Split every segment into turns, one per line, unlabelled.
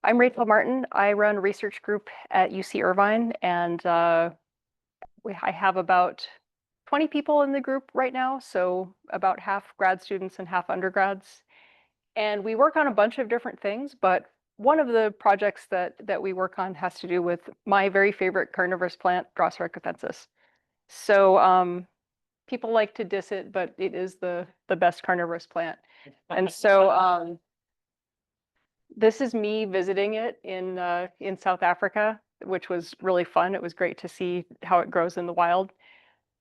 I'm Rachel Martin. I run a research group at UC Irvine, and I have about 20 people in the group right now, so about half grad students and half undergrads. And we work on a bunch of different things, but one of the projects that we work on has to do with my very favorite carnivorous plant, Drosera capensis. So people like to diss it, but it is the best carnivorous plant. And so this is me visiting it in South Africa, which was really fun. It was great to see how it grows in the wild.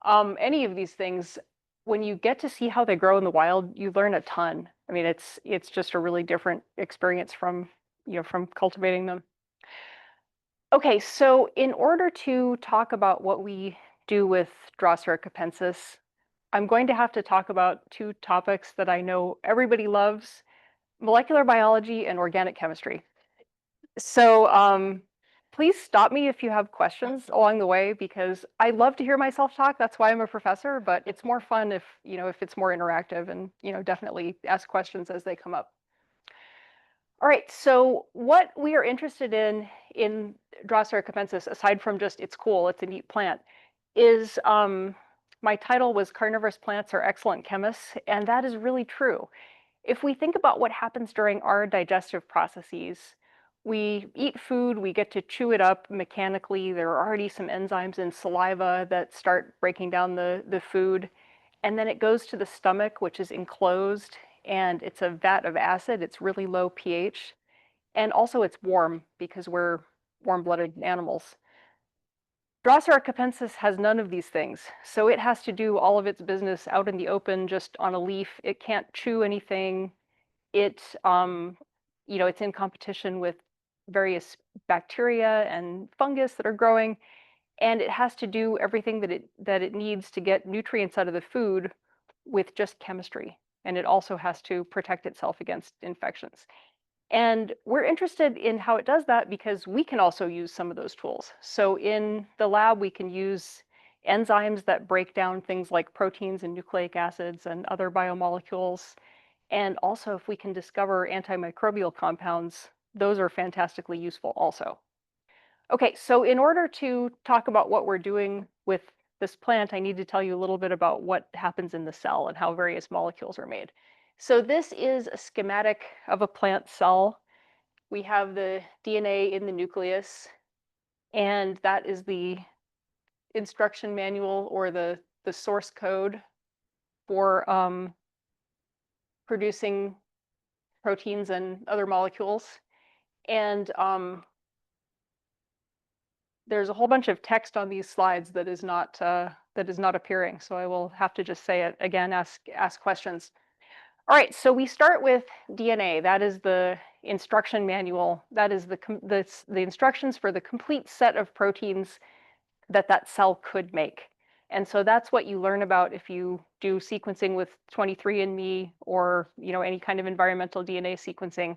Any of these things, when you get to see how they grow in the wild, you learn a ton. I mean, it's just a really different experience from, from cultivating them. Okay, so in order to talk about what we do with Drosera capensis, I'm going to have to talk about two topics that I know everybody loves: molecular biology and organic chemistry. So please stop me if you have questions along the way, because I love to hear myself talk. That's why I'm a professor, but it's more fun if, if it's more interactive, and, definitely ask questions as they come up. All right, so what we are interested in Drosera capensis, aside from just it's cool, it's a neat plant, is my title was Carnivorous Plants Are Excellent Chemists, and that is really true. If we think about what happens during our digestive processes, we eat food, we get to chew it up mechanically. There are already some enzymes in saliva that start breaking down the food. And then it goes to the stomach, which is enclosed, and it's a vat of acid. It's really low pH. And also it's warm because we're warm-blooded animals. Drosera capensis has none of these things, so it has to do all of its business out in the open, just on a leaf. It can't chew anything. It's in competition with various bacteria and fungus that are growing, and it has to do everything that it needs to get nutrients out of the food with just chemistry. And it also has to protect itself against infections. And we're interested in how it does that because we can also use some of those tools. So in the lab, we can use enzymes that break down things like proteins and nucleic acids and other biomolecules. And also, if we can discover antimicrobial compounds, those are fantastically useful also. Okay, so in order to talk about what we're doing with this plant, I need to tell you a little bit about what happens in the cell and how various molecules are made. So this is a schematic of a plant cell. We have the DNA in the nucleus, and that is the instruction manual or the source code for producing proteins and other molecules. And there's a whole bunch of text on these slides that is not appearing, so I will have to just say it again, ask questions. All right, so we start with DNA. That is the instruction manual. That is the instructions for the complete set of proteins that cell could make. And so that's what you learn about if you do sequencing with 23andMe or any kind of environmental DNA sequencing.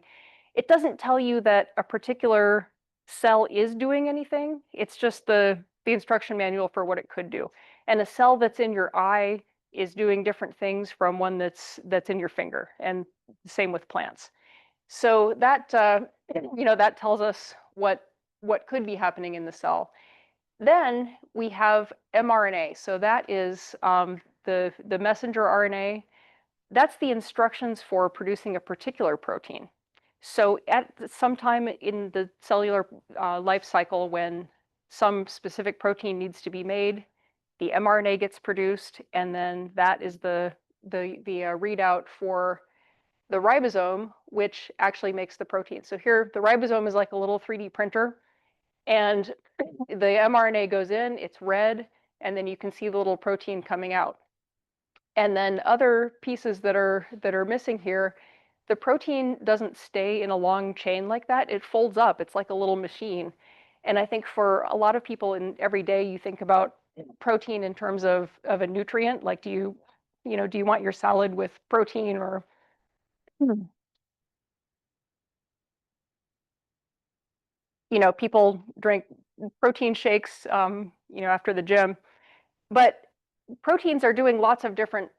It doesn't tell you that a particular cell is doing anything. It's just the instruction manual for what it could do. And a cell that's in your eye is doing different things from one that's in your finger, and same with plants. So that that tells us what could be happening in the cell. Then we have mRNA. So that is the messenger RNA. That's the instructions for producing a particular protein. So at some time in the cellular life cycle, when some specific protein needs to be made, the mRNA gets produced, and then that is the readout for the ribosome, which actually makes the protein. So here, the ribosome is like a little 3D printer, and the mRNA goes in, it's read, and then you can see the little protein coming out. And then other pieces that are missing here, the protein doesn't stay in a long chain like that. It folds up. It's like a little machine. And I think for a lot of people in every day, you think about protein in terms of a nutrient. Like, do you want your salad with protein, or people drink protein shakes, after the gym. But proteins are doing lots of different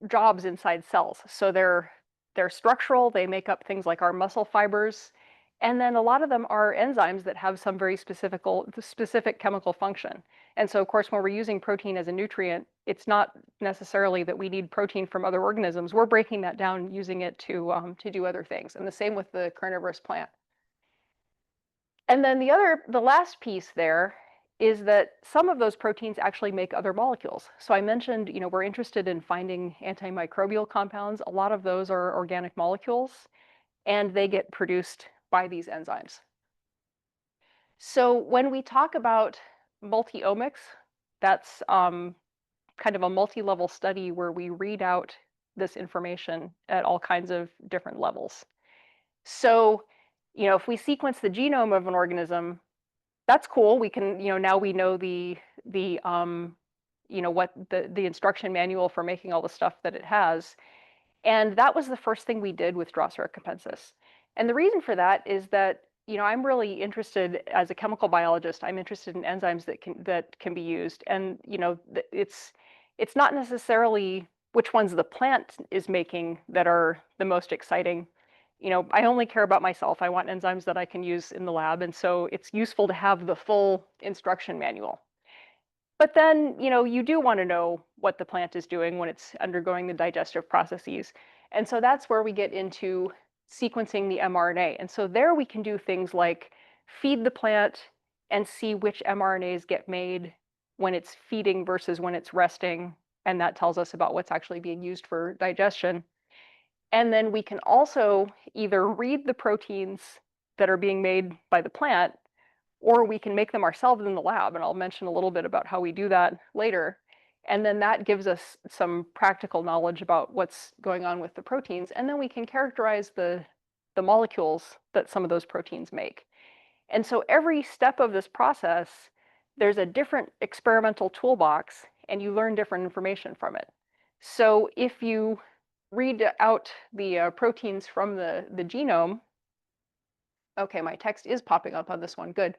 jobs inside cells. So they're structural. They make up things like our muscle fibers. And then a lot of them are enzymes that have some very specific chemical function. And so, of course, when we're using protein as a nutrient, it's not necessarily that we need protein from other organisms. We're breaking that down, using it to do other things. And the same with the carnivorous plant. And then the last piece there is that some of those proteins actually make other molecules. So I mentioned, we're interested in finding antimicrobial compounds. A lot of those are organic molecules, and they get produced by these enzymes. So when we talk about multi-omics, that's kind of a multi-level study where we read out this information at all kinds of different levels. So, if we sequence the genome of an organism, that's cool. We can, now we know what the instruction manual for making all the stuff that it has. And that was the first thing we did with Drosera capensis. And the reason for that is that, I'm really interested as a chemical biologist. I'm interested in enzymes that can be used. And, it's not necessarily which ones the plant is making that are the most exciting. I only care about myself. I want enzymes that I can use in the lab. And so it's useful to have the full instruction manual. But then, you do want to know what the plant is doing when it's undergoing the digestive processes. And so that's where we get into sequencing the mRNA. And so there we can do things like feed the plant and see which mRNAs get made when it's feeding versus when it's resting. And that tells us about what's actually being used for digestion. And then we can also either read the proteins that are being made by the plant, or we can make them ourselves in the lab. And I'll mention a little bit about how we do that later. And then that gives us some practical knowledge about what's going on with the proteins. And then we can characterize the molecules that some of those proteins make. And so every step of this process, there's a different experimental toolbox, and you learn different information from it. So if you read out the proteins from the genome, okay, my text is popping up on this one, good.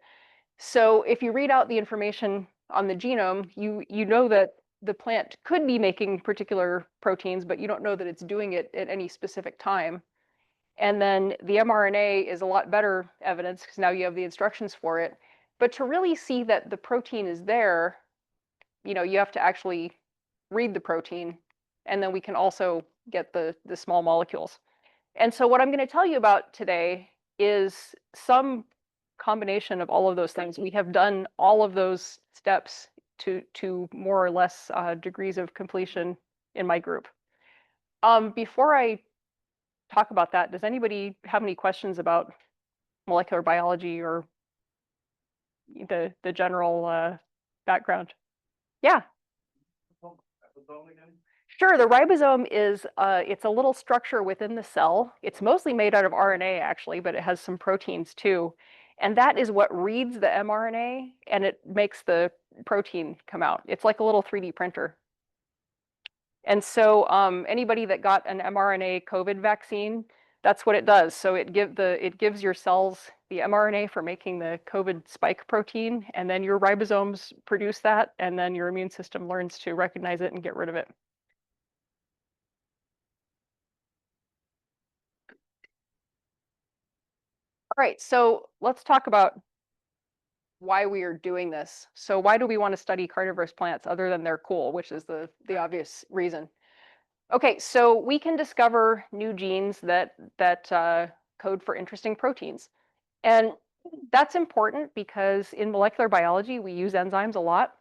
So if you read out the information on the genome, you know that the plant could be making particular proteins, but you don't know that it's doing it at any specific time. And then the mRNA is a lot better evidence because now you have the instructions for it. But to really see that the protein is there, you have to actually read the protein, and then we can also get the small molecules. And so what I'm going to tell you about today is some combination of all of those things. We have done all of those steps to more or less degrees of completion in my group. Before I talk about that, does anybody have any questions about molecular biology or the general background? Yeah. Sure, the ribosome is it's a little structure within the cell. It's mostly made out of RNA actually, but it has some proteins too. And that is what reads the mRNA and it makes the protein come out. It's like a little 3D printer. And so anybody that got an mRNA COVID vaccine, that's what it does. So it gives your cells the mRNA for making the COVID spike protein, and then your ribosomes produce that, and then your immune system learns to recognize it and get rid of it. All right, so let's talk about why we are doing this. So why do we want to study carnivorous plants other than they're cool, which is the obvious reason? Okay, so we can discover new genes that code for interesting proteins. And that's important because in molecular biology, we use enzymes a lot.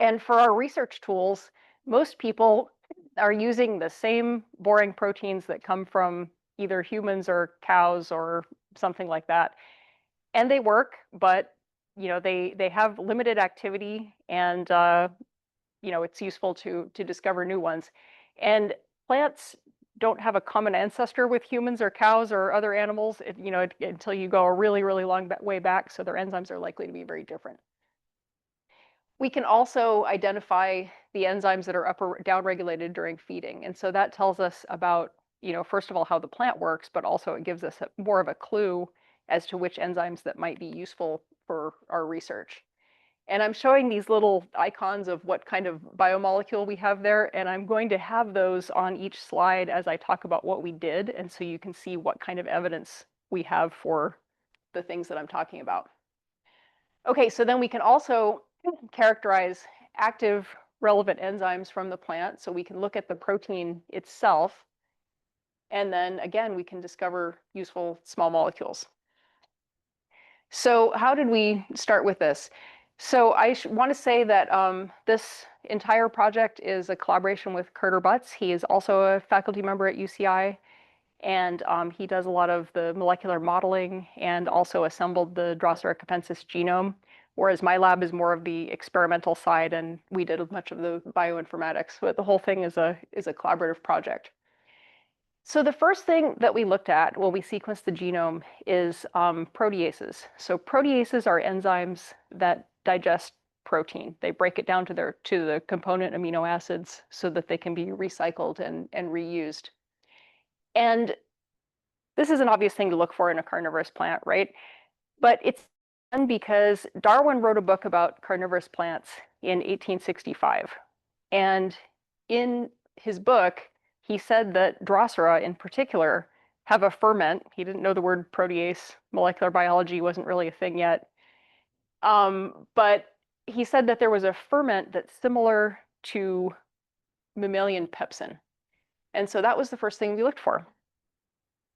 And for our research tools, most people are using the same boring proteins that come from either humans or cows or something like that. And they work, but they have limited activity, and it's useful to discover new ones. And plants don't have a common ancestor with humans or cows or other animals, until you go a really, really long way back. So their enzymes are likely to be very different. We can also identify the enzymes that are up or down regulated during feeding. And so that tells us about, first of all, how the plant works, but also it gives us more of a clue as to which enzymes that might be useful for our research. And I'm showing these little icons of what kind of biomolecule we have there, and I'm going to have those on each slide as I talk about what we did, and so you can see what kind of evidence we have for the things that I'm talking about. Okay, so then we can also characterize active relevant enzymes from the plant, so we can look at the protein itself, and then again, we can discover useful small molecules. So how did we start with this? So I want to say that this entire project is a collaboration with Carter Butts. He is also a faculty member at UCI, and he does a lot of the molecular modeling and also assembled the Drosera capensis genome, whereas my lab is more of the experimental side, and we did much of the bioinformatics. But the whole thing is a collaborative project. So the first thing that we looked at when we sequenced the genome is proteases. So proteases are enzymes that digest protein. They break it down to the component amino acids so that they can be recycled and reused. And this is an obvious thing to look for in a carnivorous plant, right? But it's done because Darwin wrote a book about carnivorous plants in 1865. And in his book, he said that Drosera in particular have a ferment. He didn't know the word protease. Molecular biology wasn't really a thing yet. But he said that there was a ferment that's similar to mammalian pepsin. And so that was the first thing we looked for.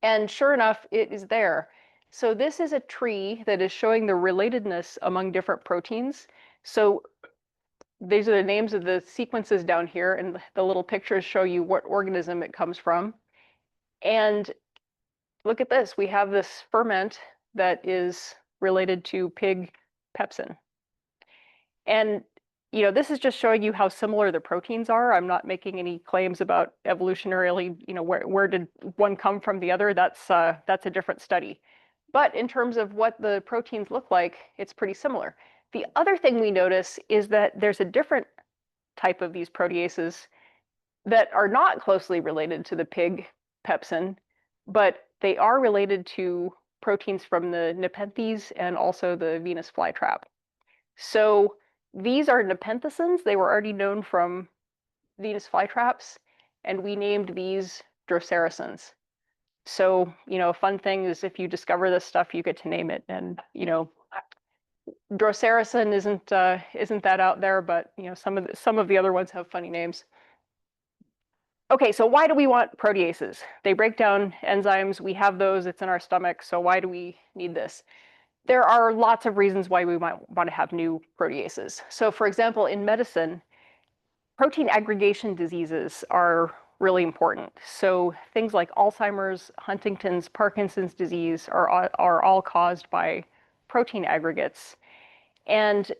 And sure enough, it is there. So this is a tree that is showing the relatedness among different proteins. So these are the names of the sequences down here, and the little pictures show you what organism it comes from. And look at this. We have this ferment that is related to pig pepsin. And this is just showing you how similar the proteins are. I'm not making any claims about evolutionarily, where did one come from the other. That's a different study. But in terms of what the proteins look like, it's pretty similar. The other thing we notice is that there's a different type of these proteases that are not closely related to the pig pepsin, but they are related to proteins from the Nepenthes and also the Venus flytrap. So these are Nepenthisins. They were already known from Venus flytraps, and we named these Drosericins. So, a fun thing is if you discover this stuff, you get to name it. And, Drosericin isn't that out there, but some of the other ones have funny names. Okay, so why do we want proteases? They break down enzymes. We have those. It's in our stomach. So why do we need this? There are lots of reasons why we might want to have new proteases. So, for example, in medicine, protein aggregation diseases are really important. So things like Alzheimer's, Huntington's, Parkinson's disease are all caused by protein aggregates. And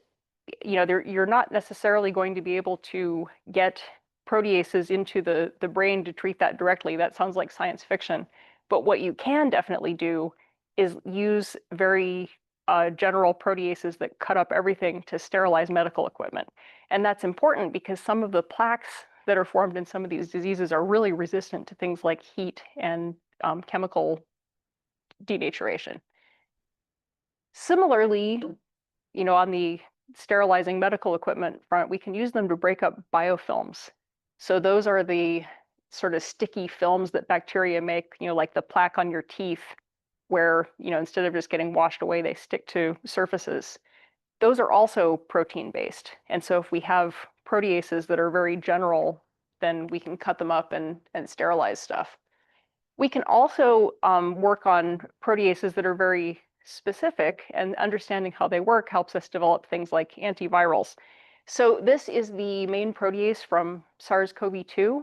you're not necessarily going to be able to get proteases into the brain to treat that directly. That sounds like science fiction. But what you can definitely do is use very general proteases that cut up everything to sterilize medical equipment. And that's important because some of the plaques that are formed in some of these diseases are really resistant to things like heat and chemical denaturation. Similarly, on the sterilizing medical equipment front, we can use them to break up biofilms. So those are the sort of sticky films that bacteria make, like the plaque on your teeth, where, instead of just getting washed away, they stick to surfaces. Those are also protein-based. And so if we have proteases that are very general, then we can cut them up and sterilize stuff. We can also work on proteases that are very specific, and understanding how they work helps us develop things like antivirals. So this is the main protease from SARS-CoV-2,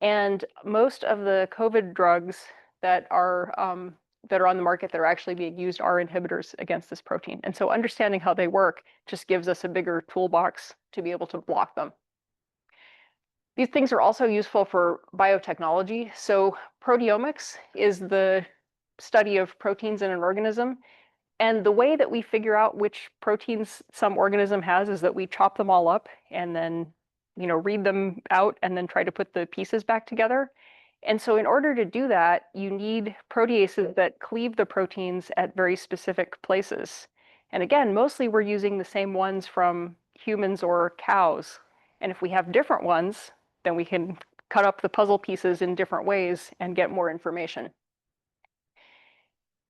and most of the COVID drugs that are on the market that are actually being used are inhibitors against this protein. And so understanding how they work just gives us a bigger toolbox to be able to block them. These things are also useful for biotechnology. So proteomics is the study of proteins in an organism. And the way that we figure out which proteins some organism has is that we chop them all up and then, read them out and then try to put the pieces back together. And so in order to do that, you need proteases that cleave the proteins at very specific places. And again, mostly we're using the same ones from humans or cows. And if we have different ones, then we can cut up the puzzle pieces in different ways and get more information.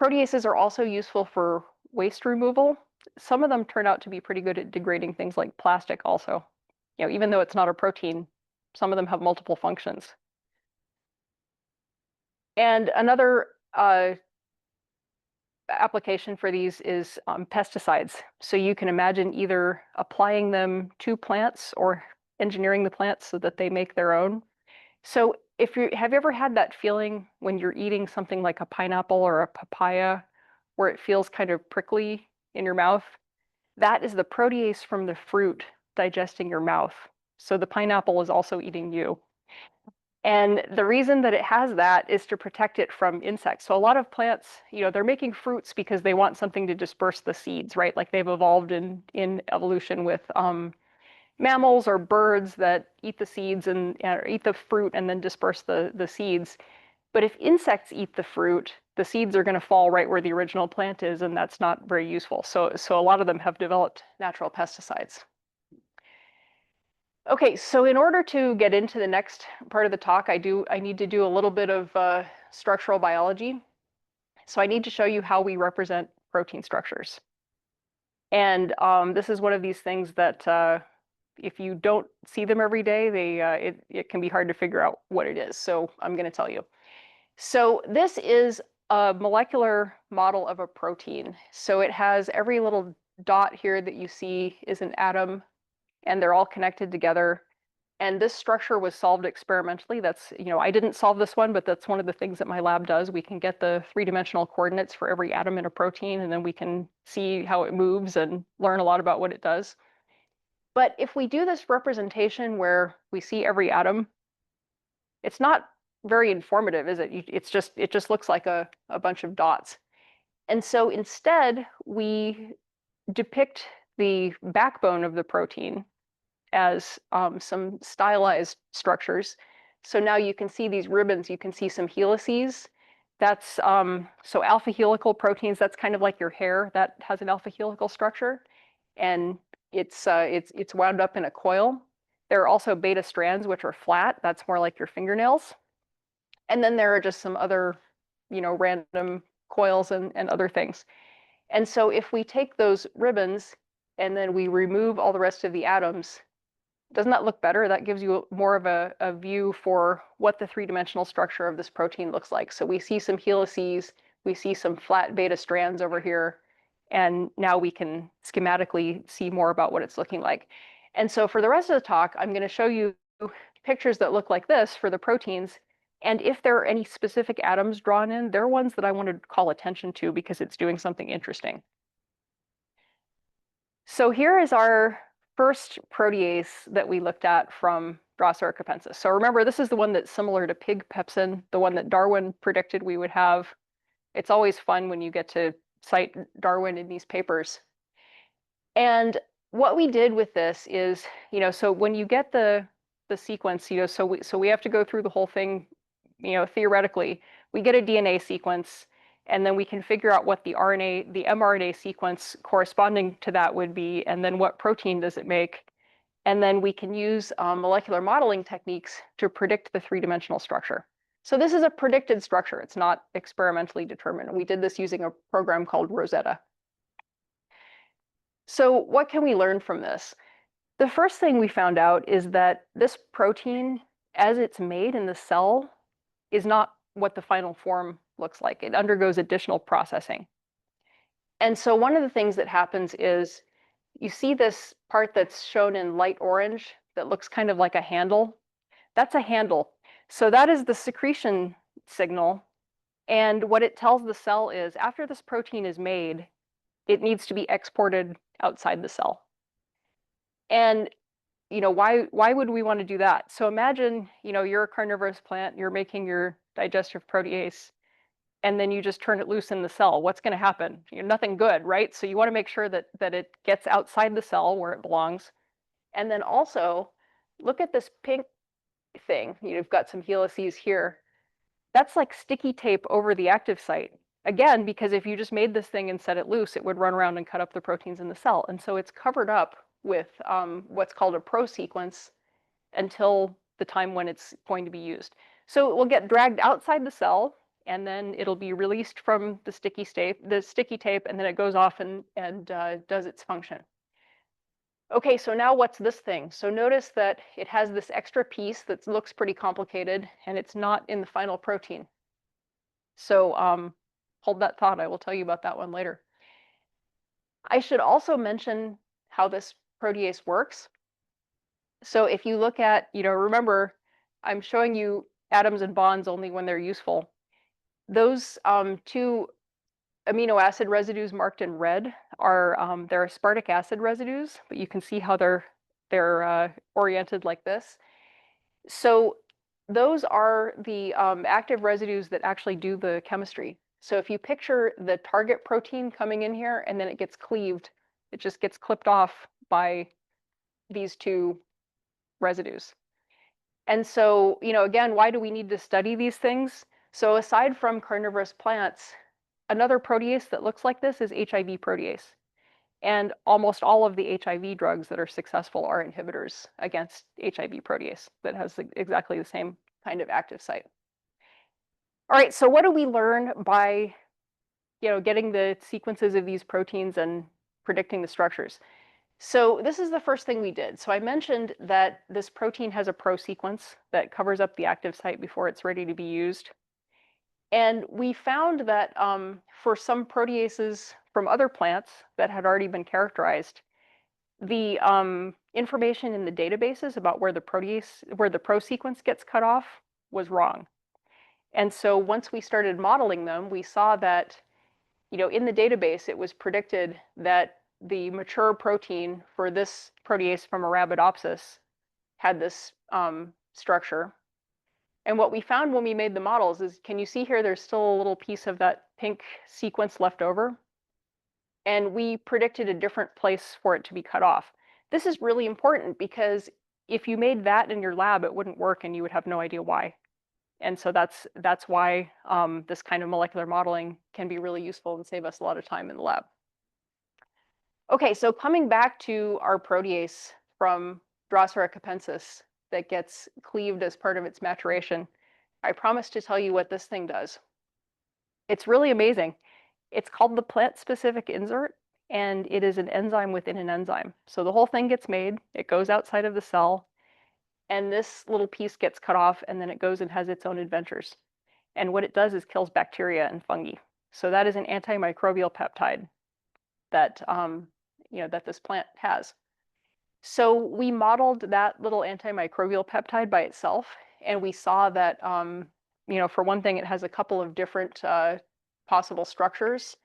Proteases are also useful for waste removal. Some of them turn out to be pretty good at degrading things like plastic also. Even though it's not a protein, some of them have multiple functions. And another application for these is pesticides. So you can imagine either applying them to plants or engineering the plants so that they make their own. So have you ever had that feeling when you're eating something like a pineapple or a papaya where it feels kind of prickly in your mouth? That is the protease from the fruit digesting your mouth. So the pineapple is also eating you. And the reason that it has that is to protect it from insects. So a lot of plants, they're making fruits because they want something to disperse the seeds, right? Like they've evolved in evolution with mammals or birds that eat the seeds and eat the fruit and then disperse the seeds. But if insects eat the fruit, the seeds are going to fall right where the original plant is, and that's not very useful. So a lot of them have developed natural pesticides. Okay, so in order to get into the next part of the talk, I need to do a little bit of structural biology. So I need to show you how we represent protein structures. And this is one of these things that if you don't see them every day, it can be hard to figure out what it is. So I'm going to tell you. So this is a molecular model of a protein. So it has every little dot here that you see is an atom, and they're all connected together. And this structure was solved experimentally. I didn't solve this one, but that's one of the things that my lab does. We can get the three-dimensional coordinates for every atom in a protein, and then we can see how it moves and learn a lot about what it does. But if we do this representation where we see every atom, it's not very informative, is it? It just looks like a bunch of dots. And so instead, we depict the backbone of the protein as some stylized structures. So now you can see these ribbons, you can see some helices. That's so alpha helical proteins, that's kind of like your hair that has an alpha helical structure. And it's wound up in a coil. There are also beta strands, which are flat. That's more like your fingernails. And then there are just some other, random coils and other things. And so if we take those ribbons and then we remove all the rest of the atoms, doesn't that look better? That gives you more of a view for what the three-dimensional structure of this protein looks like. So we see some helices, we see some flat beta strands over here, and now we can schematically see more about what it's looking like. And so for the rest of the talk, I'm going to show you pictures that look like this for the proteins. And if there are any specific atoms drawn in, they're ones that I want to call attention to because it's doing something interesting. So here is our first protease that we looked at from Drosera capensis. So remember, this is the one that's similar to pig pepsin, the one that Darwin predicted we would have. It's always fun when you get to cite Darwin in these papers. And what we did with this is, so when you get the sequence, so we have to go through the whole thing, theoretically, we get a DNA sequence, and then we can figure out what the mRNA sequence corresponding to that would be, and then what protein does it make. And then we can use molecular modeling techniques to predict the three-dimensional structure. So this is a predicted structure. It's not experimentally determined. We did this using a program called Rosetta. So what can we learn from this? The first thing we found out is that this protein, as it's made in the cell, is not what the final form looks like. It undergoes additional processing. And so one of the things that happens is you see this part that's shown in light orange that looks kind of like a handle. That's a handle. So that is the secretion signal. And what it tells the cell is after this protein is made, it needs to be exported outside the cell. And why would we want to do that? So imagine, you're a carnivorous plant, you're making your digestive protease, and then you just turn it loose in the cell. What's going to happen? Nothing good, right? So you want to make sure that it gets outside the cell where it belongs. And then also, look at this pink thing. You've got some helices here. That's like sticky tape over the active site. Again, because if you just made this thing and set it loose, it would run around and cut up the proteins in the cell. And so it's covered up with what's called a prosequence until the time when it's going to be used. So it will get dragged outside the cell, and then it'll be released from the sticky tape, and then it goes off and does its function. Okay, so now what's this thing? So notice that it has this extra piece that looks pretty complicated, and it's not in the final protein. So hold that thought. I will tell you about that one later. I should also mention how this protease works. So if you look at, remember, I'm showing you atoms and bonds only when they're useful. Those two amino acid residues marked in red are they're aspartic acid residues, but you can see how they're oriented like this. So those are the active residues that actually do the chemistry. So if you picture the target protein coming in here and then it gets cleaved, it just gets clipped off by these two residues. And so, again, why do we need to study these things? So aside from carnivorous plants, another protease that looks like this is HIV protease. And almost all of the HIV drugs that are successful are inhibitors against HIV protease that has exactly the same kind of active site. All right, so what do we learn by getting the sequences of these proteins and predicting the structures? So this is the first thing we did. So I mentioned that this protein has a prosequence that covers up the active site before it's ready to be used. And we found that for some proteases from other plants that had already been characterized, the information in the databases about where the prosequence gets cut off was wrong. And so once we started modeling them, we saw that, in the database, it was predicted that the mature protein for this protease from Arabidopsis had this structure. And what we found when we made the models is, can you see here, there's still a little piece of that pink sequence left over? And we predicted a different place for it to be cut off. This is really important because if you made that in your lab, it wouldn't work and you would have no idea why. And so that's why this kind of molecular modeling can be really useful and save us a lot of time in the lab. Okay, so coming back to our protease from Drosera capensis that gets cleaved as part of its maturation, I promised to tell you what this thing does. It's really amazing. It's called the plant-specific insert, and it is an enzyme within an enzyme. So the whole thing gets made, it goes outside of the cell, and this little piece gets cut off, and then it goes and has its own adventures. And what it does is kills bacteria and fungi. So that is an antimicrobial peptide that that this plant has. So we modeled that little antimicrobial peptide by itself, and we saw that for one thing, it has a couple of different possible structures,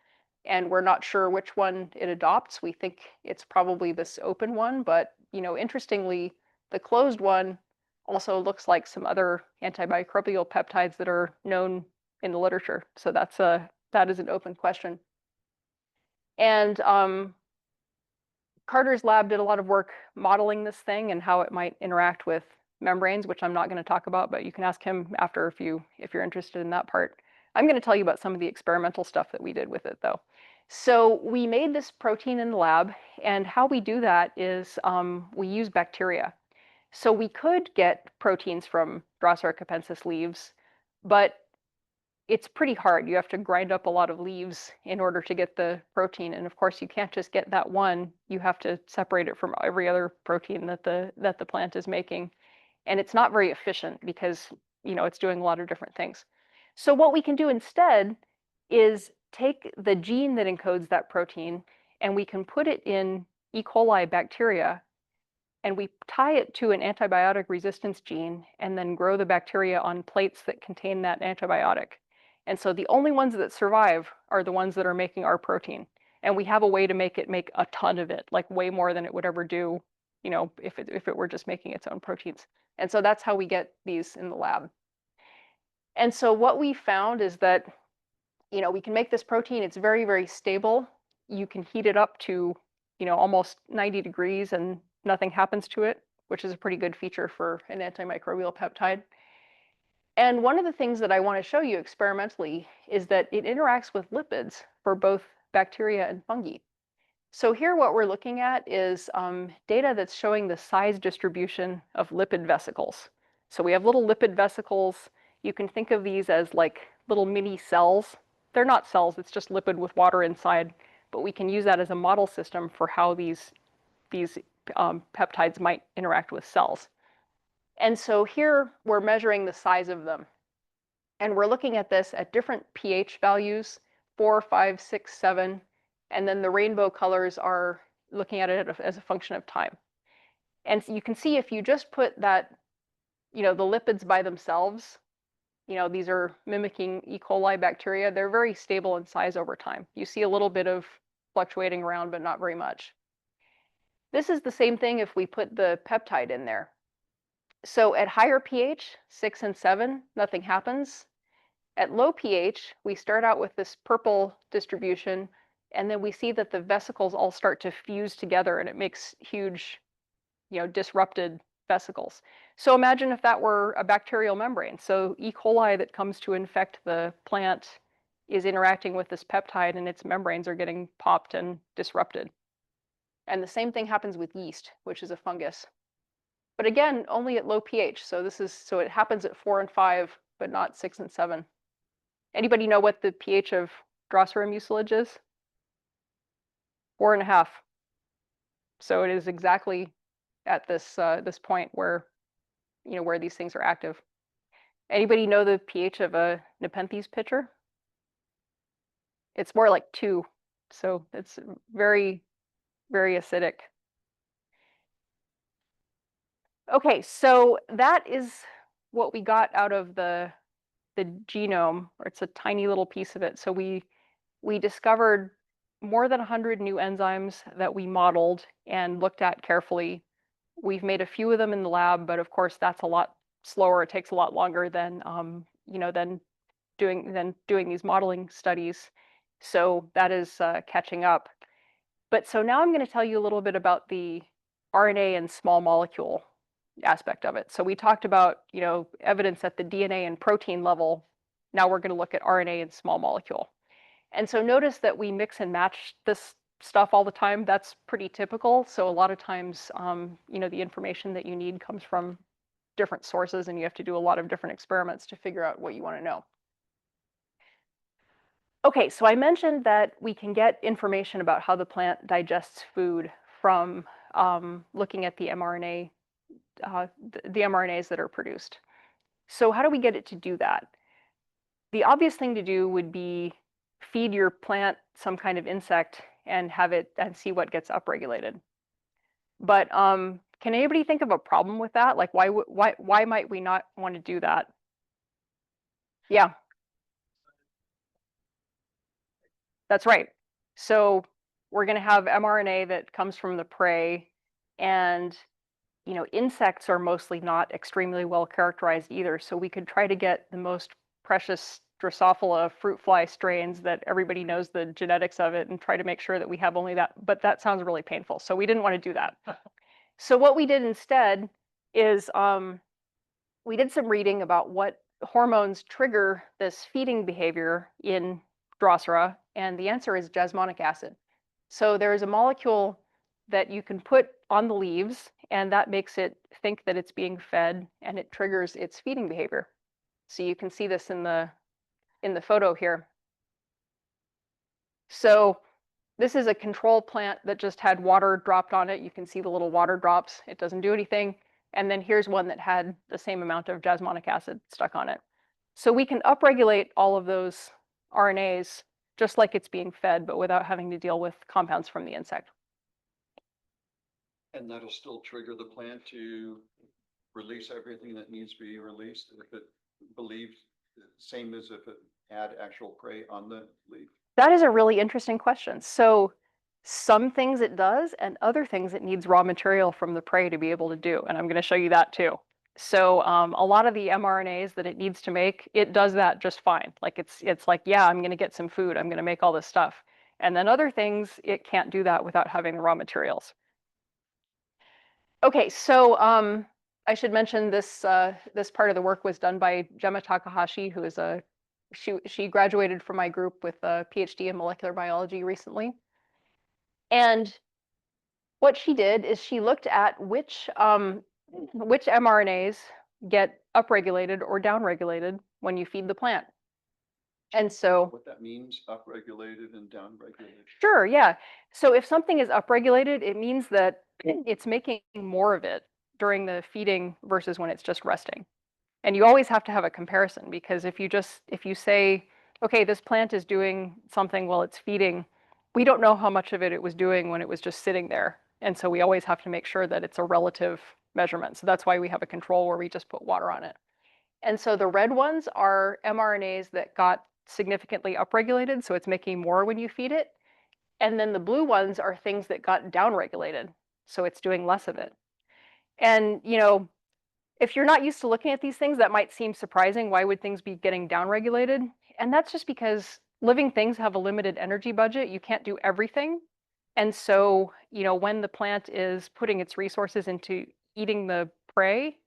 and we're not sure which one it adopts. We think it's probably this open one, but interestingly, the closed one also looks like some other antimicrobial peptides that are known in the literature. So that is an open question. And Carter's lab did a lot of work modeling this thing and how it might interact with membranes, which I'm not going to talk about, but you can ask him after if you're interested in that part. I'm going to tell you about some of the experimental stuff that we did with it, though. So we made this protein in the lab, and how we do that is we use bacteria. So we could get proteins from Drosera capensis leaves, but it's pretty hard. You have to grind up a lot of leaves in order to get the protein. And of course, you can't just get that one. You have to separate it from every other protein that the plant is making. And it's not very efficient because, it's doing a lot of different things. So what we can do instead is take the gene that encodes that protein, and we can put it in E. coli bacteria, and we tie it to an antibiotic resistance gene and then grow the bacteria on plates that contain that antibiotic. And so the only ones that survive are the ones that are making our protein. And we have a way to make it make a ton of it, like way more than it would ever do, if it were just making its own proteins. And so that's how we get these in the lab. And so what we found is that, we can make this protein. It's very, very stable. You can heat it up to, almost 90 degrees and nothing happens to it, which is a pretty good feature for an antimicrobial peptide. And one of the things that I want to show you experimentally is that it interacts with lipids for both bacteria and fungi. So here what we're looking at is data that's showing the size distribution of lipid vesicles. So we have little lipid vesicles. You can think of these as like little mini cells. They're not cells, it's just lipid with water inside, but we can use that as a model system for how these peptides might interact with cells. And so here we're measuring the size of them. And we're looking at this at different pH values, 4, 5, 6, 7. And then the rainbow colors are looking at it as a function of time. And so you can see if you just put that, the lipids by themselves, these are mimicking E. coli bacteria, they're very stable in size over time. You see a little bit of fluctuating around, but not very much. This is the same thing if we put the peptide in there. So at higher pH, 6 and 7, nothing happens. At low pH, we start out with this purple distribution, and then we see that the vesicles all start to fuse together, and it makes huge, disrupted vesicles. So imagine if that were a bacterial membrane. So E. coli that comes to infect the plant is interacting with this peptide, and its membranes are getting popped and disrupted. And the same thing happens with yeast, which is a fungus. But again, only at low pH. So it happens at 4 and 5, but not 6 and 7. Anybody know what the pH of Drosera mucilage is? 4.5. So it is exactly at this point where where these things are active. Anybody know the pH of a Nepenthes pitcher? It's more like 2. So it's very, very acidic. Okay, so that is what we got out of the genome, or it's a tiny little piece of it. So we discovered more than 100 new enzymes that we modeled and looked at carefully. We've made a few of them in the lab, but of course that's a lot slower. It takes a lot longer than than doing these modeling studies. So that is catching up. But so now I'm going to tell you a little bit about the RNA and small molecule aspect of it. So we talked about, evidence at the DNA and protein level. Now we're going to look at RNA and small molecule. And so notice that we mix and match this stuff all the time. That's pretty typical. So a lot of times, the information that you need comes from different sources, and you have to do a lot of different experiments to figure out what you want to know. Okay, so I mentioned that we can get information about how the plant digests food from looking at the mRNA, the mRNAs that are produced. So how do we get it to do that? The obvious thing to do would be feed your plant some kind of insect and have it and see what gets upregulated. But can anybody think of a problem with that? Like why might we not want to do that? Yeah. That's right. So we're going to have mRNA that comes from the prey, and insects are mostly not extremely well characterized either. So we could try to get the most precious Drosophila fruit fly strains that everybody knows the genetics of it and try to make sure that we have only that. But that sounds really painful. So we didn't want to do that. So what we did instead is we did some reading about what hormones trigger this feeding behavior in Drosera, and the answer is jasmonic acid. So there is a molecule that you can put on the leaves, and that makes it think that it's being fed, and it triggers its feeding behavior. So you can see this in the photo here. So this is a control plant that just had water dropped on it. You can see the little water drops. It doesn't do anything. And then here's one that had the same amount of jasmonic acid stuck on it. So we can upregulate all of those RNAs just like it's being fed, but without having to deal with compounds from the insect.
And that'll still trigger the plant to release everything that needs to be released if it believes, same as if it had actual prey on the leaf?
That is a really interesting question. So some things it does, and other things it needs raw material from the prey to be able to do. And I'm going to show you that too. So a lot of the mRNAs that it needs to make, it does that just fine. Like it's like, yeah, I'm going to get some food. I'm going to make all this stuff. And then other things, it can't do that without having the raw materials. Okay, so I should mention this this part of the work was done by Gemma Takahashi, who is she graduated from my group with a PhD in molecular biology recently. And what she did is she looked at which mRNAs get upregulated or downregulated when you feed the plant. And so
What that means, upregulated and downregulated.
sure, yeah. So if something is upregulated, it means that it's making more of it during the feeding versus when it's just resting. And you always have to have a comparison, because if you say, okay, this plant is doing something while it's feeding, we don't know how much of it was doing when it was just sitting there. And so we always have to make sure that it's a relative measurement. So that's why we have a control where we just put water on it. And so the red ones are mRNAs that got significantly upregulated, so it's making more when you feed it. And then the blue ones are things that got downregulated, so it's doing less of it. And, you know, if you're not used to looking at these things, that might seem surprising. Why would things be getting downregulated? And that's just because living things have a limited energy budget. You can't do everything. And so, you know, when the plant is putting its resources into eating the prey,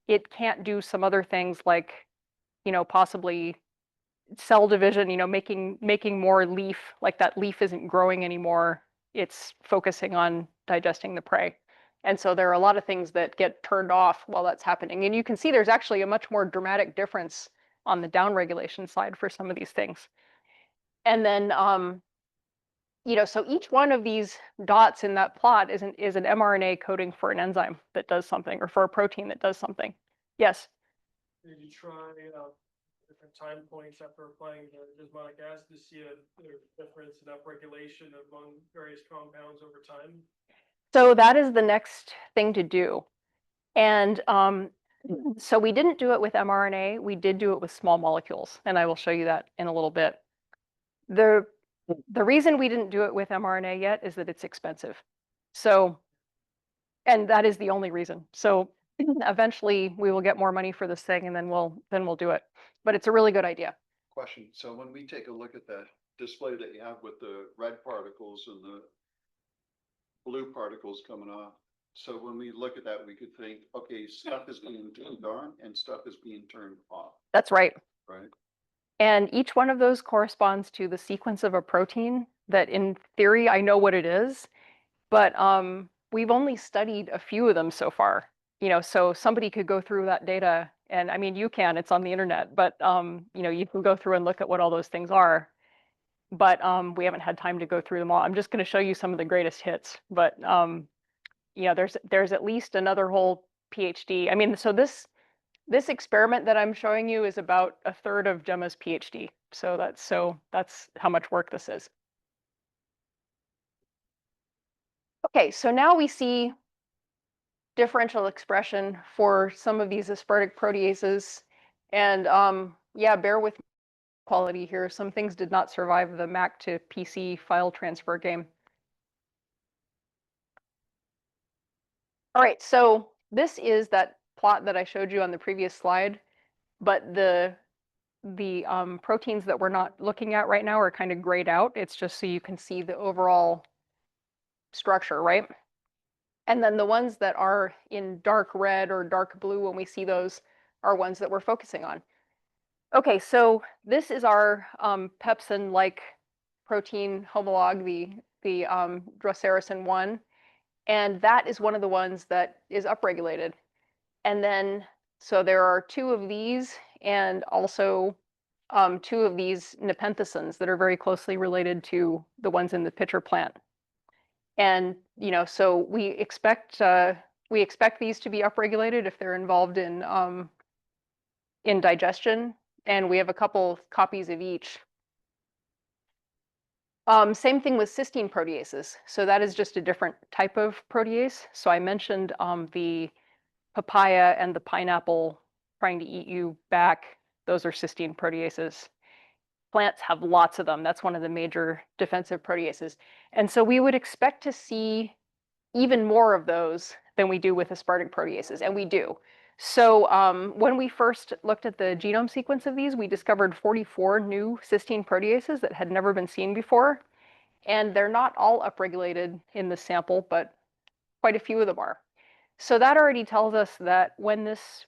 it can't do some other things like, you know, possibly cell division, you know, making more leaf, like that leaf isn't growing anymore. It's focusing on digesting the prey. And so there are a lot of things that get turned off while that's happening. And you can see there's actually a much more dramatic difference on the downregulation side for some of these things. And then, you know, so each one of these dots in that plot is an mRNA coding for an enzyme that does something, or for a protein that does something. Yes?
Did you try different time points after applying the osmotic acid to see a difference in upregulation among various compounds over time?
So that is the next thing to do. And so we didn't do it with mRNA, we did do it with small molecules, and I will show you that in a little bit. The reason we didn't do it with mRNA yet is that it's expensive. So, and that is the only reason. So eventually we will get more money for this thing, and then we'll do it. But it's a really good idea.
Question, so when we take a look at that display that you have with the red particles and the blue particles coming off, so when we look at that, we could think, okay, stuff is being turned on and stuff is being turned off,
That's right.
right?
And each one of those corresponds to the sequence of a protein that in theory I know what it is, but we've only studied a few of them so far. You know, so somebody could go through that data, and I mean, you can, it's on the internet, but you know, you can go through and look at what all those things are. But we haven't had time to go through them all. I'm just going to show you some of the greatest hits, but you know, there's at least another whole PhD. I mean, so this experiment that I'm showing you is about a third of Gemma's PhD. So that's how much work this is. Okay, so now we see differential expression for some of these aspartic proteases. And yeah, bear with quality here. Some things did not survive the Mac to PC file transfer game. All right, so this is that plot that I showed you on the previous slide, but the proteins that we're not looking at right now are kind of grayed out. It's just so you can see the overall structure, right? And then the ones that are in dark red or dark blue when we see those are ones that we're focusing on. Okay, so this is our pepsin-like protein homolog, the Drosera 1, and that is one of the ones that is upregulated. And then, so there are two of these, and also two of these nepenthisins that are very closely related to the ones in the pitcher plant. And you know, so we expect these to be upregulated if they're involved in digestion, and we have a couple copies of each. Same thing with cysteine proteases. So that is just a different type of protease. So I mentioned the papaya and the pineapple trying to eat you back. Those are cysteine proteases. Plants have lots of them. That's one of the major defensive proteases. And so we would expect to see even more of those than we do with aspartic proteases, and we do. So when we first looked at the genome sequence of these, we discovered 44 new cysteine proteases that had never been seen before. And they're not all upregulated in the sample, but quite a few of them are. So that already tells us that when this,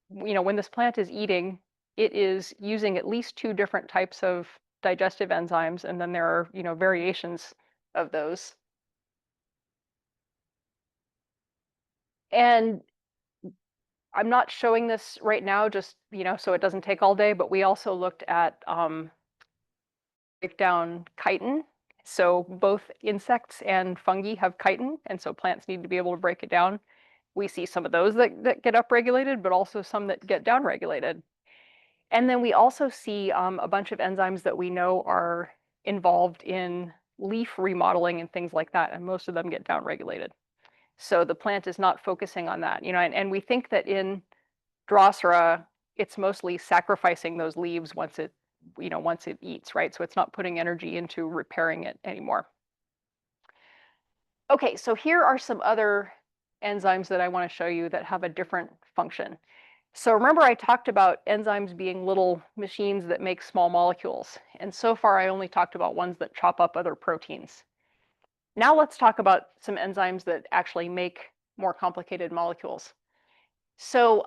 when this plant is eating, it is using at least 2 different types of digestive enzymes, and then there are, variations of those. And I'm not showing this right now, just, so it doesn't take all day, but we also looked at break down chitin. So both insects and fungi have chitin, and so plants need to be able to break it down. We see some of those that get upregulated, but also some that get downregulated. And then we also see a bunch of enzymes that we know are involved in leaf remodeling and things like that, and most of them get downregulated. So the plant is not focusing on that, and we think that in Drosera, it's mostly sacrificing those leaves once it eats, right? So it's not putting energy into repairing it anymore. Okay, so here are some other enzymes that I want to show you that have a different function. So remember I talked about enzymes being little machines that make small molecules. And so far I only talked about ones that chop up other proteins. Now let's talk about some enzymes that actually make more complicated molecules. So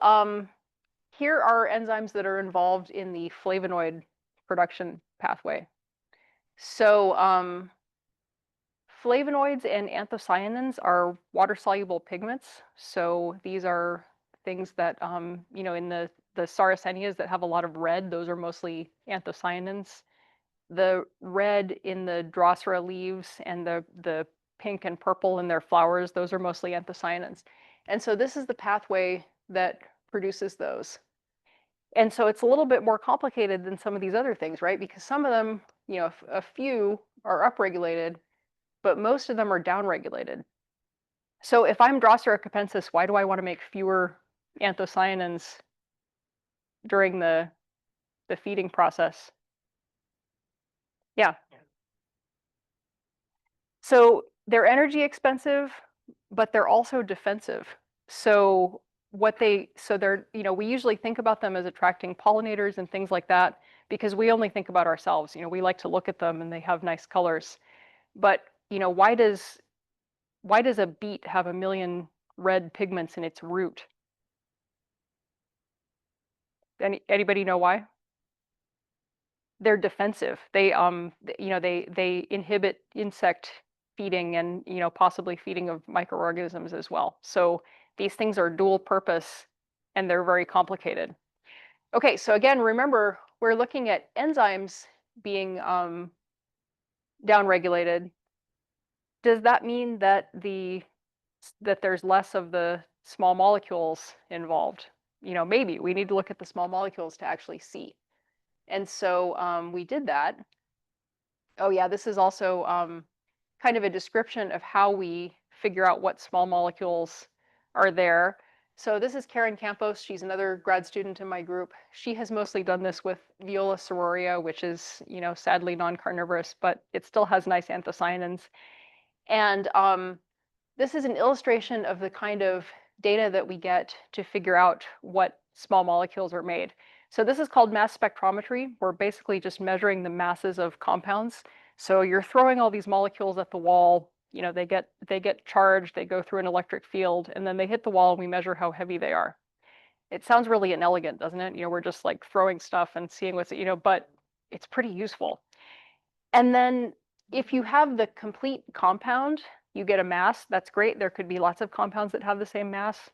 here are enzymes that are involved in the flavonoid production pathway. So flavonoids and anthocyanins are water-soluble pigments. So these are things that, in the Sarracenias that have a lot of red, those are mostly anthocyanins. The red in the Drosera leaves and the pink and purple in their flowers, those are mostly anthocyanins. And so this is the pathway that produces those. And so it's a little bit more complicated than some of these other things, right? Because some of them, a few are upregulated, but most of them are downregulated. So if I'm Drosera capensis, why do I want to make fewer anthocyanins during the feeding process? Yeah. So they're energy expensive, but they're also defensive. So they're, we usually think about them as attracting pollinators and things like that because we only think about ourselves. We like to look at them and they have nice colors. But, why does a beet have 1 million red pigments in its root? Anybody know why? They're defensive. They inhibit insect feeding and, possibly feeding of microorganisms as well. So these things are dual purpose and they're very complicated. Okay, so again, remember, we're looking at enzymes being downregulated. Does that mean that there's less of the small molecules involved? Maybe we need to look at the small molecules to actually see. And so we did that. Oh yeah, this is also kind of a description of how we figure out what small molecules are there. So this is Karen Campos. She's another grad student in my group. She has mostly done this with Viola cerorea, which is, sadly non-carnivorous, but it still has nice anthocyanins. And this is an illustration of the kind of data that we get to figure out what small molecules are made. So this is called mass spectrometry. We're basically just measuring the masses of compounds. So you're throwing all these molecules at the wall, they get charged, they go through an electric field, and then they hit the wall and we measure how heavy they are. It sounds really inelegant, doesn't it? We're just like throwing stuff and seeing what's, but it's pretty useful. And then if you have the complete compound, you get a mass. That's great. There could be lots of compounds that have the same mass.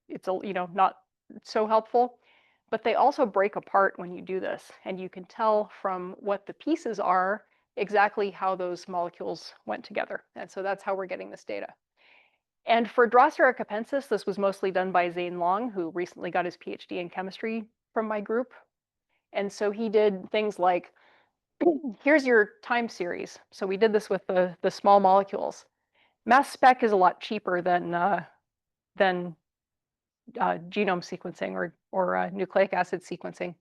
It's, not so helpful. But they also break apart when you do this. And you can tell from what the pieces are exactly how those molecules went together. And so that's how we're getting this data. And for Drosera capensis, this was mostly done by Zane Long, who recently got his PhD in chemistry from my group. And so he did things like, here's your time series. So we did this with the small molecules. Mass spec is a lot cheaper than genome sequencing or nucleic acid sequencing.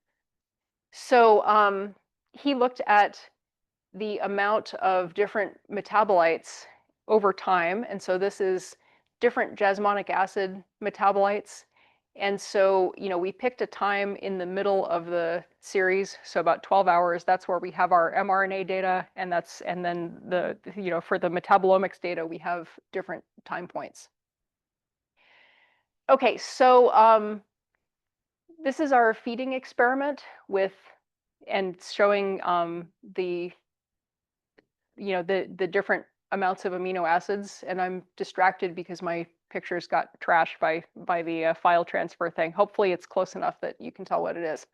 So he looked at the amount of different metabolites over time. And so this is different jasmonic acid metabolites. And so, we picked a time in the middle of the series, so about 12 hours. That's where we have our mRNA data, and then for the metabolomics data, we have different time points. Okay, so this is our feeding experiment with and showing the the different amounts of amino acids, and I'm distracted because my pictures got trashed by the file transfer thing. Hopefully it's close enough that you can tell what it is.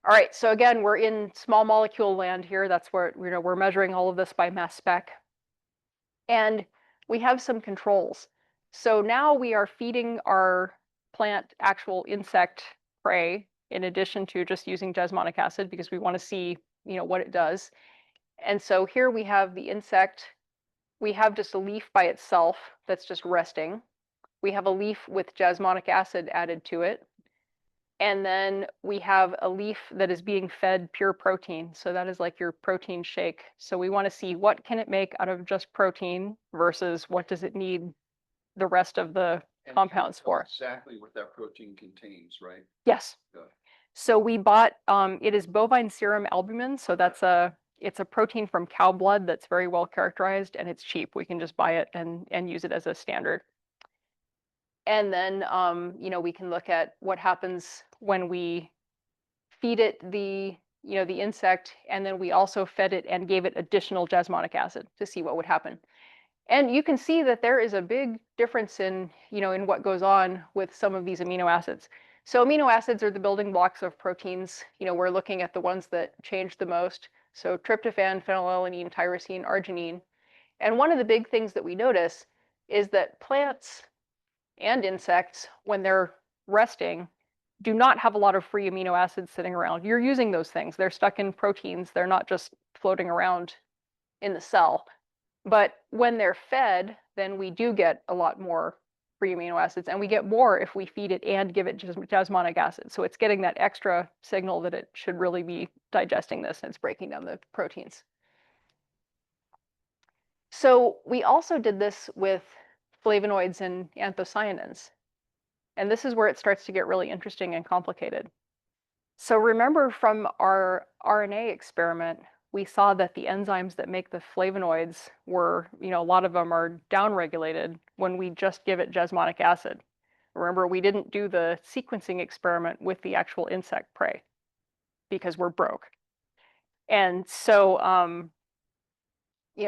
All right, so again, we're in small molecule land here. That's where we're measuring all of this by mass spec. And we have some controls. So now we are feeding our plant actual insect prey in addition to just using jasmonic acid because we want to see, what it does. And so here we have the insect. We have just a leaf by itself that's just resting. We have a leaf with jasmonic acid added to it. And then we have a leaf that is being fed pure protein. So that is like your protein shake. So we want to see what can it make out of just protein versus what does it need the rest of the
And
compounds
you know
for.
exactly what that protein contains, right?
Yes.
Good.
So we bought, it is bovine serum albumin. So it's a protein from cow blood that's very well characterized and it's cheap. We can just buy it and use it as a standard. And then, we can look at what happens when we feed it the insect, and then we also fed it and gave it additional jasmonic acid to see what would happen. And you can see that there is a big difference in what goes on with some of these amino acids. So amino acids are the building blocks of proteins. We're looking at the ones that change the most. So tryptophan, phenylalanine, tyrosine, arginine. And one of the big things that we notice is that plants and insects, when they're resting, do not have a lot of free amino acids sitting around. You're using those things. They're stuck in proteins. They're not just floating around in the cell. But when they're fed, then we do get a lot more free amino acids, and we get more if we feed it and give it jasmonic acid. So it's getting that extra signal that it should really be digesting this, and it's breaking down the proteins. So we also did this with flavonoids and anthocyanins. And this is where it starts to get really interesting and complicated. So remember from our RNA experiment, we saw that the enzymes that make the flavonoids were, a lot of them are downregulated when we just give it jasmonic acid. Remember, we didn't do the sequencing experiment with the actual insect prey because we're broke. And so,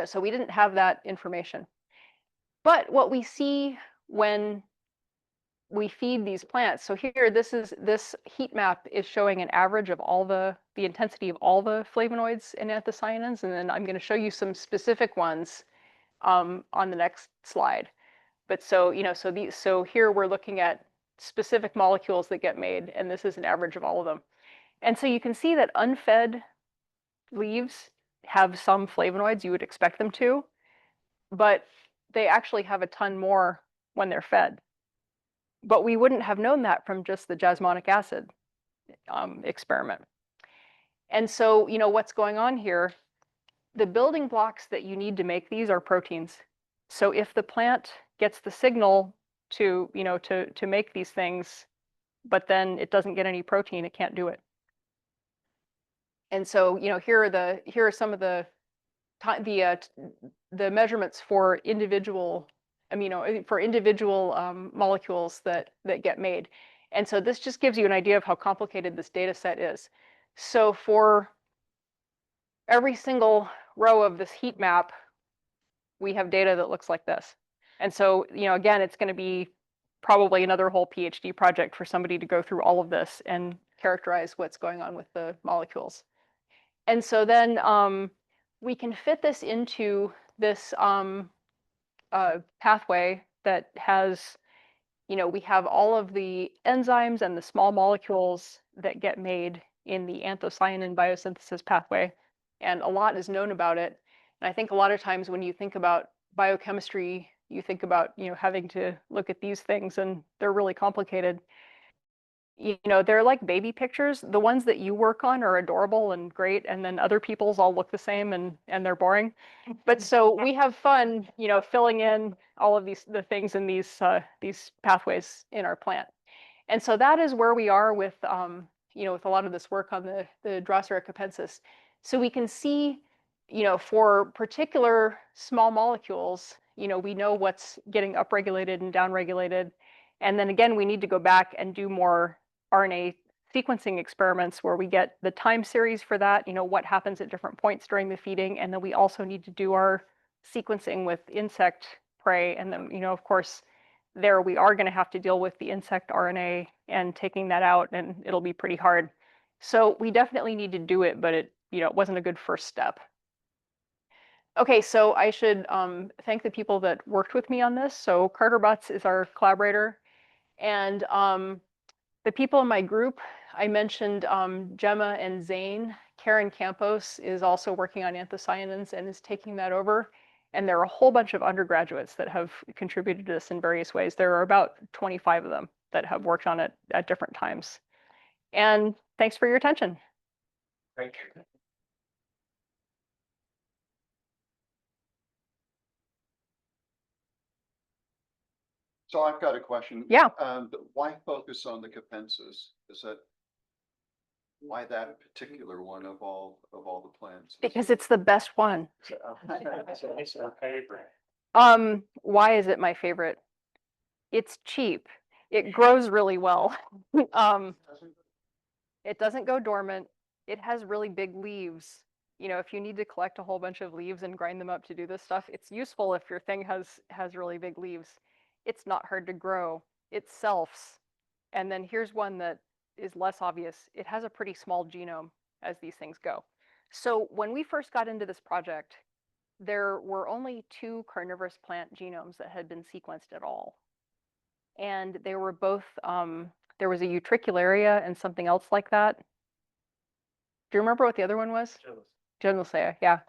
so we didn't have that information. But what we see when we feed these plants. So here, this heat map is showing an average of all the intensity of all the flavonoids and anthocyanins, and then I'm going to show you some specific ones on the next slide. But so so here we're looking at specific molecules that get made, and this is an average of all of them. And so you can see that unfed leaves have some flavonoids. You would expect them to, but they actually have a ton more when they're fed. But we wouldn't have known that from just the jasmonic acid experiment. And so, what's going on here, the building blocks that you need to make these are proteins. So if the plant gets the signal to, to make these things, but then it doesn't get any protein, it can't do it. And so, here are some of the measurements for individual molecules that get made. And so this just gives you an idea of how complicated this data set is. So for every single row of this heat map, we have data that looks like this. And so, again, it's going to be probably another whole PhD project for somebody to go through all of this and characterize what's going on with the molecules. And so then we can fit this into this pathway that has, we have all of the enzymes and the small molecules that get made in the anthocyanin biosynthesis pathway, and a lot is known about it. And I think a lot of times when you think about biochemistry, you think about, having to look at these things, and they're really complicated. They're like baby pictures. The ones that you work on are adorable and great, and then other people's all look the same and they're boring. But so we have fun, filling in all of the things in these pathways in our plant. And so that is where we are with with a lot of this work on the Drosera capensis. So we can see, for particular small molecules, we know what's getting upregulated and downregulated. And then again, we need to go back and do more RNA sequencing experiments where we get the time series for that, what happens at different points during the feeding. And then we also need to do our sequencing with insect prey. And then, of course, there we are going to have to deal with the insect RNA and taking that out, and it'll be pretty hard. So we definitely need to do it, but it wasn't a good first step. Okay, so I should thank the people that worked with me on this. So Carter Butts is our collaborator, and the people in my group, I mentioned Gemma and Zane. Karen Campos is also working on anthocyanins and is taking that over. And there are a whole bunch of undergraduates that have contributed to this in various ways. There are about 25 of them that have worked on it at different times. And thanks for your attention.
Thank you.
So I've got a question.
Yeah.
Why focus on the capensis? Why that particular one of all the plants?
Because it's the best one.
It's our favorite.
Why is it my favorite? It's cheap. It grows really well. It doesn't go dormant. It has really big leaves. If you need to collect a whole bunch of leaves and grind them up to do this stuff, it's useful if your thing has really big leaves. It's not hard to grow. It selfs. And then here's one that is less obvious. It has a pretty small genome as these things go. So when we first got into this project, there were only 2 carnivorous plant genomes that had been sequenced at all. And they were both, there was a utricularia and something else like that. Do you remember what the other one was? Drosera, yeah.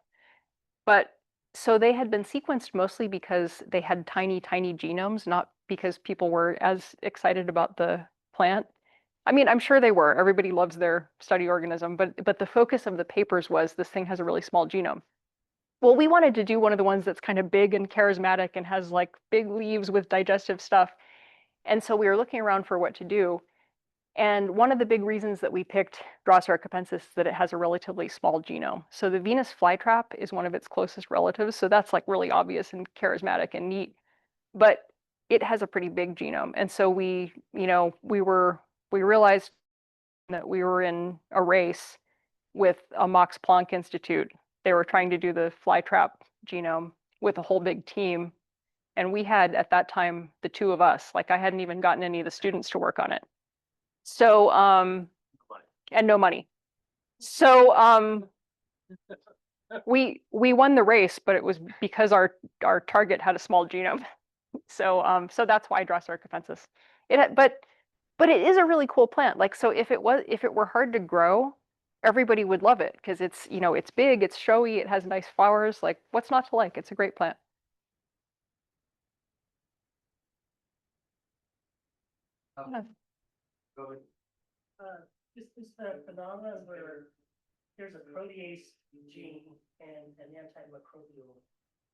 But so they had been sequenced mostly because they had tiny, tiny genomes, not because people were as excited about the plant. I mean, I'm sure they were. Everybody loves their study organism, but the focus of the papers was this thing has a really small genome. Well, we wanted to do one of the ones that's kind of big and charismatic and has like big leaves with digestive stuff. And so we were looking around for what to do. And one of the big reasons that we picked Drosera capensis is that it has a relatively small genome. So the Venus flytrap is one of its closest relatives. So that's like really obvious and charismatic and neat. But it has a pretty big genome. And so we realized that we were in a race with a Max Planck Institute. They were trying to do the flytrap genome with a whole big team. And we had, at that time, the 2 of us. Like I hadn't even gotten any of the students to work on it. So, and no money. So we won the race, but it was because our target had a small genome. So that's why Drosera capensis. But it is a really cool plant. Like, so if it were hard to grow, everybody would love it because it's it's big, it's showy, it has nice flowers. Like, what's not to like? It's a great plant.
Is the phenomenon where there's a protease gene and an antimicrobial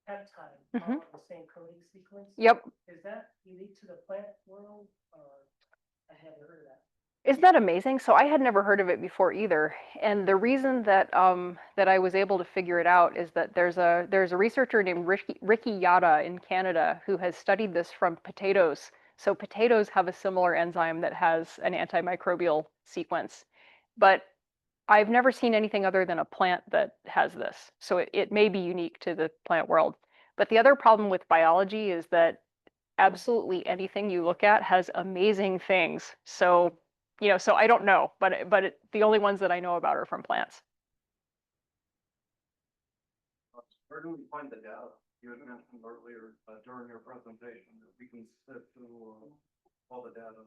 peptide all on the same coding sequence?
Yep.
Is that unique to the plant world? I haven't heard of that.
Isn't that amazing? So I had never heard of it before either. And the reason that that I was able to figure it out is that there's a researcher named Ricky Yada in Canada who has studied this from potatoes. So potatoes have a similar enzyme that has an antimicrobial sequence, but I've never seen anything other than a plant that has this. So it may be unique to the plant world. But the other problem with biology is that absolutely anything you look at has amazing things. So, so I don't know, but the only ones that I know about are from plants.
Where do we find the data? You had mentioned earlier during your presentation that we can sift through all the data.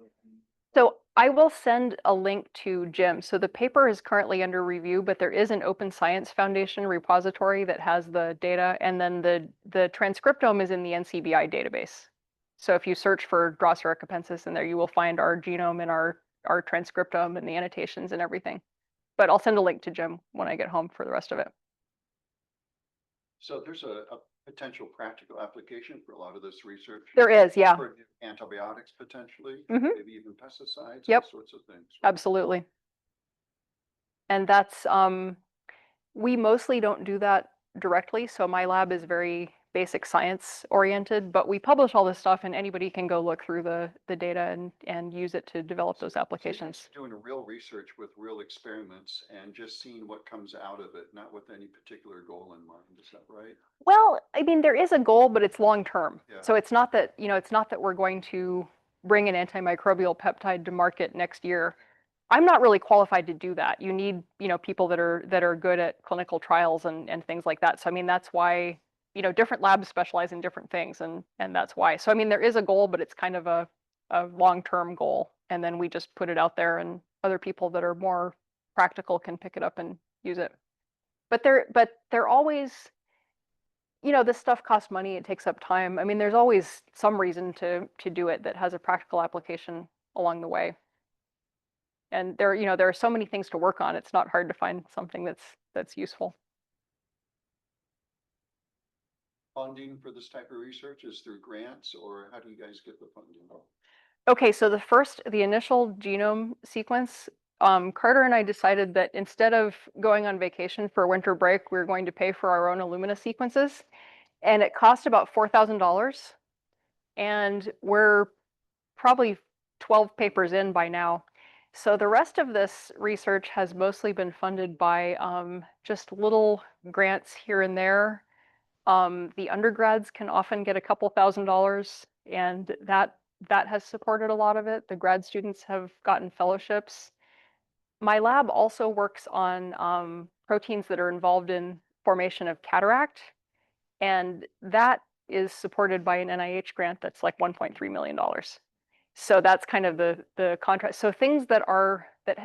So I will send a link to Jim. So the paper is currently under review, but there is an Open Science Foundation repository that has the data, and then the transcriptome is in the NCBI database. So if you search for Drosera capensis in there, you will find our genome and our transcriptome and the annotations and everything. But I'll send a link to Jim when I get home for the rest of it.
So there's a potential practical application for a lot of this research.
There is, yeah.
For antibiotics potentially,
Mhm.
maybe even pesticides,
Yep.
all sorts of things.
Absolutely. And that's, we mostly don't do that directly. So my lab is very basic science oriented, but we publish all this stuff and anybody can go look through the data and use it to develop those
So you guys
applications.
are doing a real research with real experiments and just seeing what comes out of it, not with any particular goal in mind, is that right?
Well, I mean, there is a goal, but it's long term.
Yeah.
So it's not that, it's not that we're going to bring an antimicrobial peptide to market next year. I'm not really qualified to do that. You need, people that are good at clinical trials and things like that. So I mean, that's why, different labs specialize in different things, and that's why. So I mean, there is a goal, but it's kind of a long-term goal, and then we just put it out there, and other people that are more practical can pick it up and use it. But they're always, this stuff costs money. It takes up time. I mean, there's always some reason to do it that has a practical application along the way. And there are so many things to work on. It's not hard to find something that's useful.
Funding for this type of research is through grants, or how do you guys get the funding?
Okay, so the initial genome sequence, Carter and I decided that instead of going on vacation for winter break, we were going to pay for our own Illumina sequences. And it cost about $4,000. And we're probably 12 papers in by now. So the rest of this research has mostly been funded by just little grants here and there. The undergrads can often get a couple $1,000s, and that has supported a lot of it. The grad students have gotten fellowships. My lab also works on proteins that are involved in formation of cataract, and that is supported by an NIH grant that's like $1.3 million. So that's kind of the contrast. So things that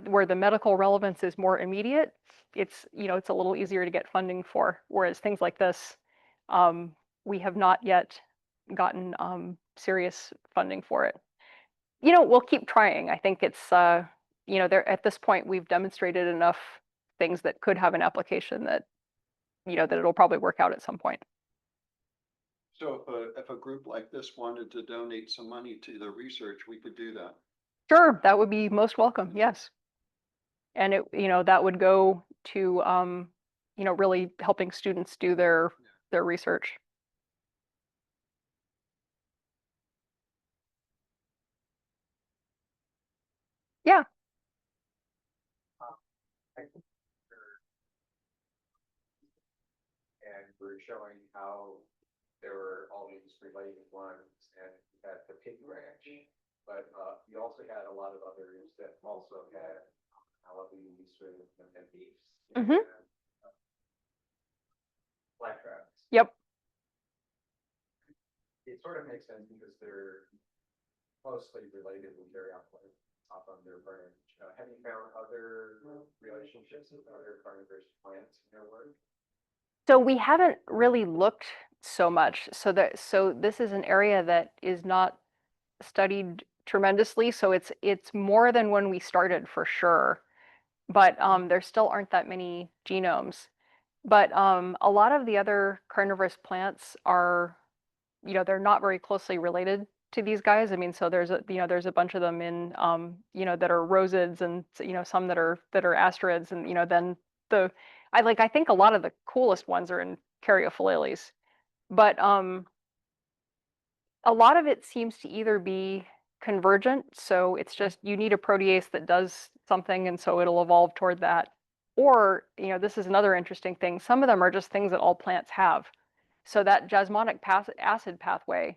where the medical relevance is more immediate, it's a little easier to get funding for. Whereas things like this, we have not yet gotten serious funding for it. We'll keep trying. I think it's there at this point we've demonstrated enough things that could have an application that that it'll probably work out at some point.
So if a group like this wanted to donate some money to the research, we could do that.
Sure, that would be most welcome. Yes. And that would go to really helping students do their research. Yeah.
And we're showing how there were all these related ones, and you had the pig ranch, but you also had a lot of others that also had wallabies and beefs.
Mhm.
And, black rabbits.
Yep.
It sort of makes sense because they're closely related with their output up on their branch. Have you found other relationships with other carnivorous plants in your work?
So we haven't really looked so much. So this is an area that is not studied tremendously. So it's more than when we started for sure. But there still aren't that many genomes. But a lot of the other carnivorous plants are, they're not very closely related to these guys. I mean, so there's a bunch of them in, that are rosids, and some that are asterids, and then I think a lot of the coolest ones are in Caryophyllales. But a lot of it seems to either be convergent, so it's just you need a protease that does something, and so it'll evolve toward that. Or, this is another interesting thing. Some of them are just things that all plants have. So that jasmonic acid pathway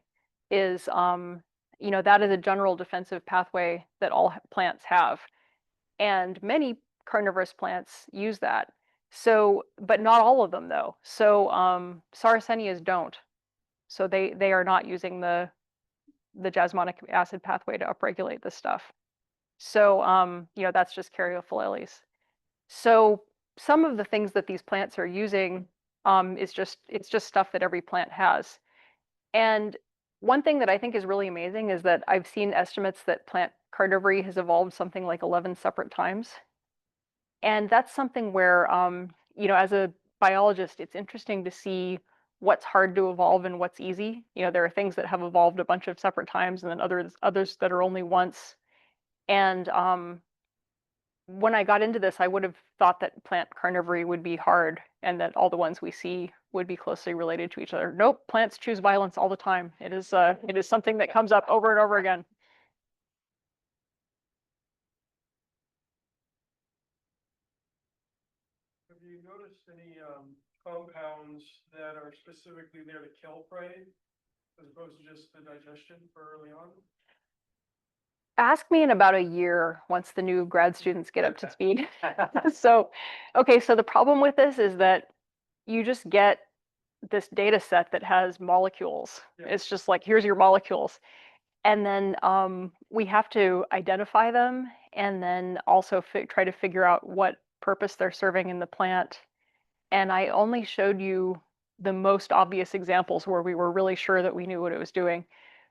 is, that is a general defensive pathway that all plants have. And many carnivorous plants use that. So, but not all of them though. So Sarracenias don't. So they are not using the jasmonic acid pathway to upregulate this stuff. So, that's just Caryophyllales. So some of the things that these plants are using it's just stuff that every plant has. And one thing that I think is really amazing is that I've seen estimates that plant carnivory has evolved something like 11 separate times. And that's something where, as a biologist, it's interesting to see what's hard to evolve and what's easy. There are things that have evolved a bunch of separate times, and then others that are only once. And when I got into this, I would have thought that plant carnivory would be hard and that all the ones we see would be closely related to each other. Nope, plants choose violence all the time. It is something that comes up over and over again.
Have you noticed any compounds that are specifically there to kill prey as opposed to just the digestion for early on?
Ask me in about a year once the new grad students get up to speed. So, okay, so the problem with this is that you just get this data set that has molecules.
Yeah.
It's just like, here's your molecules. And then we have to identify them and then also try to figure out what purpose they're serving in the plant. And I only showed you the most obvious examples where we were really sure that we knew what it was doing.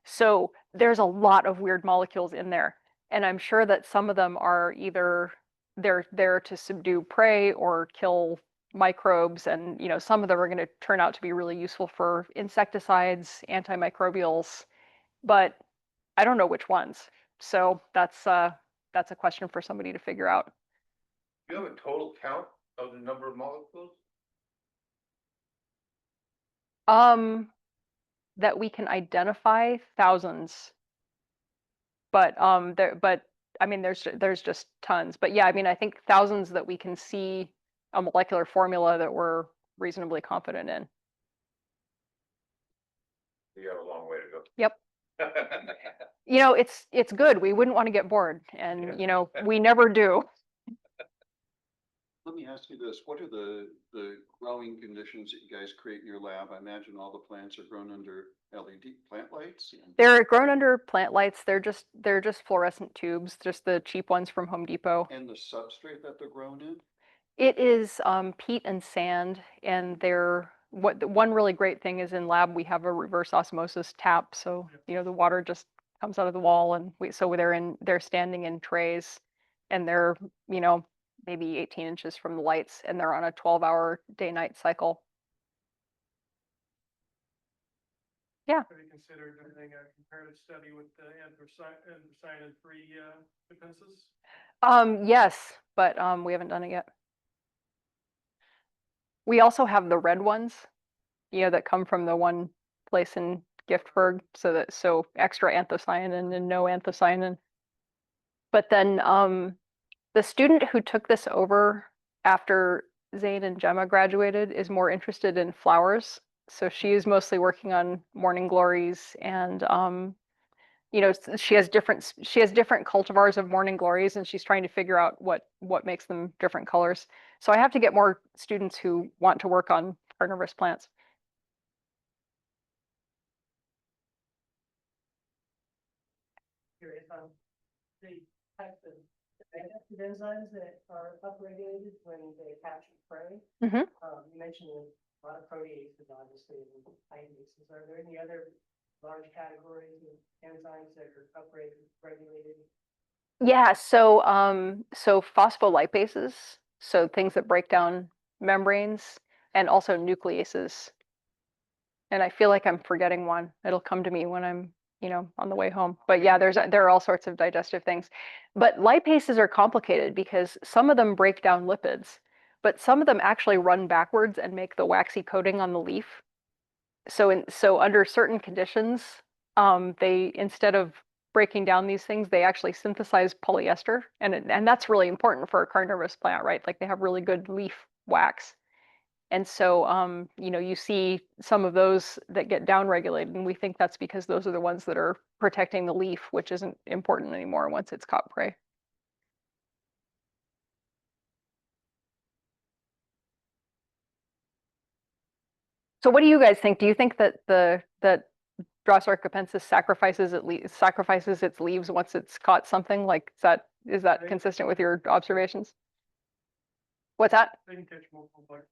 So there's a lot of weird molecules in there. And I'm sure that some of them are either they're there to subdue prey or kill microbes. And some of them are going to turn out to be really useful for insecticides, antimicrobials, but I don't know which ones. So that's a question for somebody to figure out.
Do you have a total count of the number of molecules?
That we can identify thousands, but I mean there's just tons. But yeah, I mean I think thousands that we can see a molecular formula that we're reasonably confident in.
You have a long way to go.
Yep. It's good. We wouldn't want to get bored, and we never do.
Let me ask you this, what are the growing conditions that you guys create in your lab? I imagine all the plants are grown under LED plant lights.
They're grown under plant lights. They're just fluorescent tubes, just the cheap ones from Home Depot.
And the substrate that they're grown in?
It is peat and sand, and one really great thing is in lab we have a reverse osmosis tap, so the water just comes out of the wall, and they're standing in trays, and they're maybe 18 inches from the lights, and they're on a 12-hour day-night cycle. Yeah.
Have you considered doing a comparative study with the anthocyanin-free capensis?
Yes, but we haven't done it yet. We also have the red ones, that come from the one place in Giftburg, so extra anthocyanin and no anthocyanin. But then the student who took this over after Zane and Gemma graduated is more interested in flowers. So she is mostly working on morning glories, and she has different cultivars of morning glories, and she's trying to figure out what makes them different colors. So I have to get more students who want to work on carnivorous plants.
Curious on the types of digestive enzymes that are upregulated when they capture prey.
Mhm.
You mentioned a lot of proteases, obviously, and kinases. Are there any other large categories of enzymes that are upregulated?
Yeah, so phospholipases, so things that break down membranes, and also nucleases. And I feel like I'm forgetting one. It'll come to me when I'm, on the way home. But yeah, there are all sorts of digestive things. But lipases are complicated because some of them break down lipids, but some of them actually run backwards and make the waxy coating on the leaf. So under certain conditions, they, instead of breaking down these things, they actually synthesize polyester, and that's really important for a carnivorous plant, right? Like they have really good leaf wax. And so, you see some of those that get downregulated, and we think that's because those are the ones that are protecting the leaf, which isn't important anymore once it's caught prey. So what do you guys think? Do you think that that Drosera capensis sacrifices its leaves once it's caught something? Like is that consistent with your observations? What's that?
They can catch multiple bugs.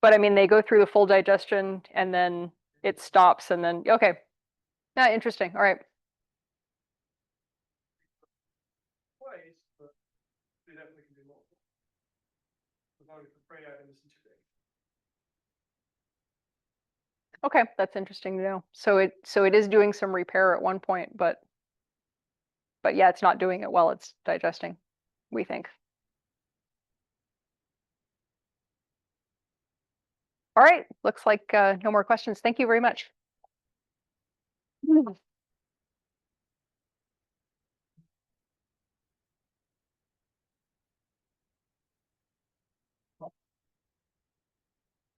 But I mean, they go through the full digestion and then it stops, and then okay. Yeah, interesting. All right.
Twice, but they definitely can do multiple. As long as the prey item isn't too big.
Okay, that's interesting to know. So it is doing some repair at one point, but But yeah, it's not doing it while it's digesting, we think. All right, looks like no more questions. Thank you very much.